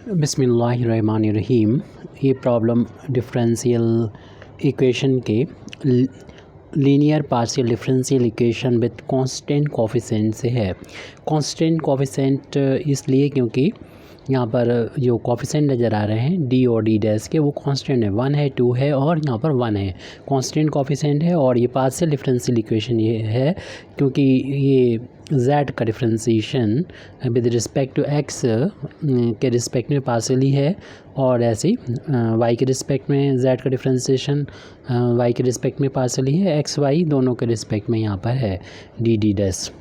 बिस्मिल्लाहिर्रहमानिर्रहीम। ये problem differential equation के linear partial differential equation with constant coefficient से है। कांस्टेंट कोफिशिएंट इसलिए क्योंकि यहाँ पर जो कोफिशिएंट नज़र आ रहे हैं डी और डी डैश के, वो कांस्टेंट है, 1 है, 2 है और यहाँ पर 1 है, कांस्टेंट कोफिशिएंट है। और ये पार्शियल डिफरेंशियल इक्वेशन ये है क्योंकि ये z का differentiation with respect to x के रिस्पेक्ट में पार्शियली है, और ऐसे ही y के रिस्पेक्ट में z का डिफरेंशिएशन y के रिस्पेक्ट में पार्शियली है, x y दोनों के रिस्पेक्ट में यहाँ पर है डी डी डैश।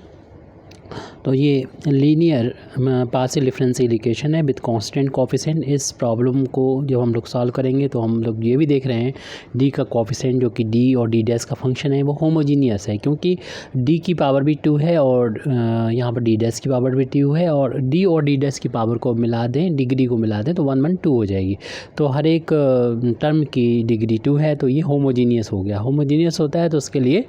तो ये लीनियर पार्शियल डिफरेंशियल इक्वेशन है विद कांस्टेंट कोफिशिएंट। इस प्रॉब्लम को जब हम लोग सॉल्व करेंगे तो हम लोग ये भी देख रहे हैं डी का कोफिशिएंट जो कि डी और डी डैश का फंक्शन है वो होमोजीनियस है, क्योंकि डी की पावर भी 2 है और यहाँ पर डी डैश की पावर भी 2 है, और डी और डी डैश की पावर को मिला दें, डिग्री को मिला दें तो 1 1 2 हो जाएगी। तो हर एक टर्म की डिग्री 2 है, तो ये होमोजीनियस हो गया। होमोजीनियस होता है तो उसके लिए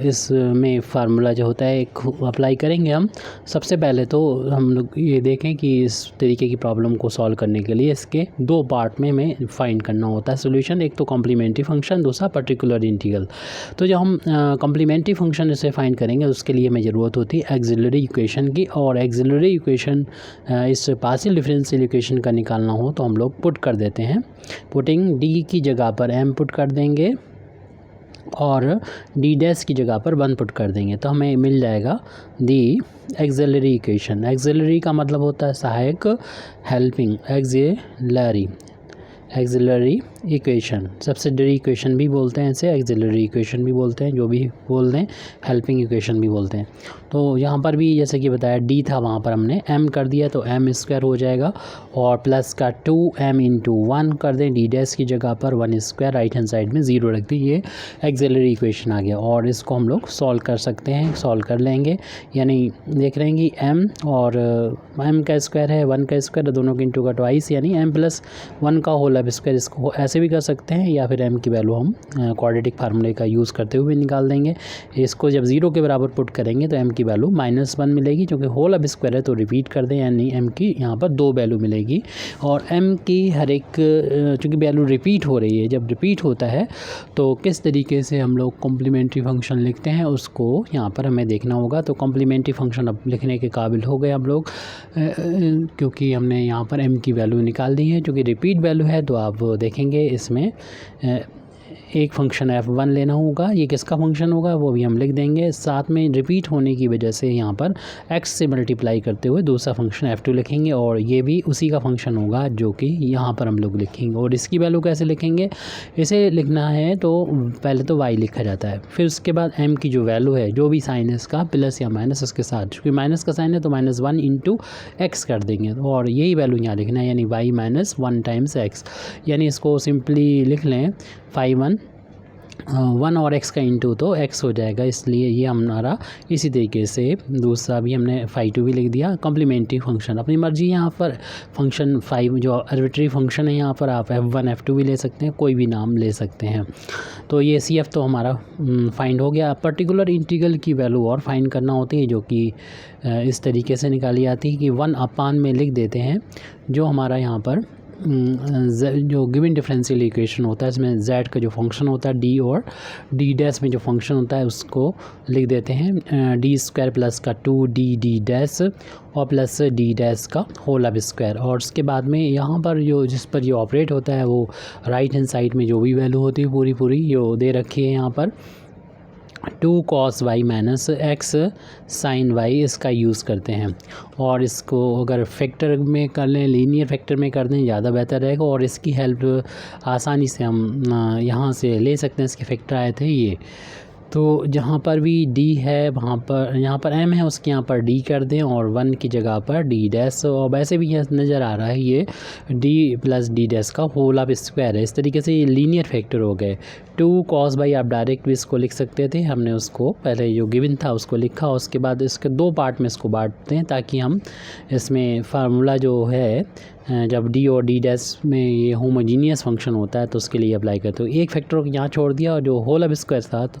इसमें फार्मूला जो होता है एक अप्लाई करेंगे हम। सबसे पहले तो हम लोग ये देखें कि इस तरीके की प्रॉब्लम को सॉल्व करने के लिए इसके 2 पार्ट में हमें फाइंड करना होता है सोल्यूशन। एक तो कॉम्प्लीमेंट्री फंक्शन, दूसरा पर्टिकुलर इंटीग्रल। तो जब हम कॉम्प्लीमेंट्री फंक्शन इसे फाइंड करेंगे उसके लिए हमें ज़रूरत होती है एक्सिलरी इक्वेशन की, और एक्सिलरी इक्वेशन इस पार्शियल डिफरेंशियल इक्वेशन का निकालना हो तो हम लोग पुट कर देते हैं। पुटिंग डी की जगह पर m पुट कर देंगे और डी डैश की जगह पर 1 पुट कर देंगे, तो हमें मिल जाएगा दी एक्सिलरी इक्वेशन। एक्सिलरी का मतलब होता है सहायक, helping, axillary equation. Subsidiary equation भी बोलते हैं इसे, एक्सिलरी इक्वेशन भी बोलते हैं, जो भी बोल दें, हेल्पिंग इक्वेशन भी बोलते हैं। तो यहाँ पर भी जैसे कि बताया डी था, वहाँ पर हमने m कर दिया तो m² हो जाएगा, और प्लस का 2m × 1 कर दें डी डैश की जगह पर, 1² राइट हैंड साइड में 0 रख दी, ये एक्सिलरी इक्वेशन आ गया। और इसको हम लोग सॉल्व कर सकते हैं, सॉल्व कर लेंगे, यानी देख रहे हैं कि m और m का स्क्वायर है, 1 का स्क्वायर, दोनों के इंटू का ट्वाइस, यानी m+1 का होल स्क्वायर। इसको ऐसे भी कर सकते हैं, या फिर m की वैल्यू हम क्वाड्रेटिक फार्मूले का यूज़ करते हुए निकाल देंगे। इसको जब 0 के बराबर पुट करेंगे तो m की वैल्यू -1 मिलेगी, क्योंकि होल स्क्वायर है तो रिपीट कर दें, यानी m की यहाँ पर 2 वैल्यू मिलेगी। और m की हर एक चूँकि वैल्यू रिपीट हो रही है, जब रिपीट होता है तो किस तरीके से हम लोग कॉम्प्लीमेंट्री फंक्शन लिखते हैं उसको यहाँ पर हमें देखना होगा। तो कॉम्प्लीमेंट्री फंक्शन अब लिखने के काबिल हो गए हम लोग, क्योंकि हमने यहाँ पर m की वैल्यू निकाल दी है। चूँकि रिपीट वैल्यू है तो आप देखेंगे इसमें एक फंक्शन f1 लेना होगा, ये किसका फंक्शन होगा वो भी हम लिख देंगे। साथ में रिपीट होने की वजह से यहाँ पर x से मल्टीप्लाई करते हुए दूसरा फंक्शन f2 लिखेंगे, और ये भी उसी का फंक्शन होगा जो कि यहाँ पर हम लोग लिखेंगे। और इसकी वैल्यू कैसे लिखेंगे, इसे लिखना है तो पहले तो y लिखा जाता है, फिर उसके बाद m की जो वैल्यू है, जो भी साइन है इसका प्लस या माइनस उसके साथ, क्योंकि माइनस का साइन है तो -1 × x कर देंगे, और यही वैल्यू यहाँ लिखना है, यानी y - 1 टाइम्स x। यानी इसको सिंपली लिख लें, 1 और x का इंटू तो x हो जाएगा, इसलिए ये हमारा इसी तरीके से दूसरा भी हमने 2 भी लिख दिया। कॉम्प्लीमेंट्री फंक्शन अपनी मर्जी, यहाँ पर फंक्शन 5 जो आर्बिट्री फंक्शन है, यहाँ पर आप f1 f2 भी ले सकते हैं, कोई भी नाम ले सकते हैं। तो ये CF तो हमारा फाइंड हो गया। पर्टिकुलर इंटीग्रल की वैल्यू और फाइंड करना होती है, जो कि इस तरीके से निकाली जाती है कि 1/, में लिख देते हैं, जो हमारा यहाँ पर जो गिवन डिफरेंशियल इक्वेशन होता है इसमें z का जो फंक्शन होता है d और d डैश में जो फंक्शन होता है उसको लिख देते हैं d² प्लस का 2d डैश और प्लस d डैश का होल स्क्वायर। और उसके बाद में यहाँ पर जो जिस पर ये ऑपरेट होता है वो राइट हैंड साइड में जो भी वैल्यू होती है पूरी जो दे रखी है यहाँ पर 2 cos y - x sin y, इसका यूज़ करते हैं। और इसको अगर फैक्टर में कर लें, लीनियर फैक्टर में कर दें, ज़्यादा बेहतर रहेगा, और इसकी हेल्प आसानी से हम यहाँ से ले सकते हैं। इसके फैक्टर आए थे ये, तो जहाँ पर भी d है वहाँ पर, यहाँ पर m है उसके यहाँ पर d कर दें, और 1 की जगह पर d डैश। और वैसे भी यह नज़र आ रहा है ये d + d डैश का होल स्क्वायर है। इस तरीके से ये लीनियर फैक्टर हो गए। 2 cos y आप डायरेक्ट भी इसको लिख सकते थे, हमने उसको पहले जो गिवन था उसको लिखा, उसके बाद इसके 2 पार्ट में इसको बांटते हैं ताकि हम इसमें फार्मूला जो है जब d और d डैश में ये होमोजीनियस फंक्शन होता है तो उसके लिए अप्लाई करते हो। एक फैक्टर को यहाँ छोड़ दिया और जो होल स्क्वायर था तो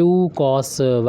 2 cos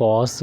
cos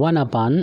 1/d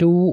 2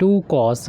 2 cos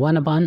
1/،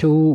2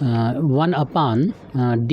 1/d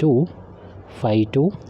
2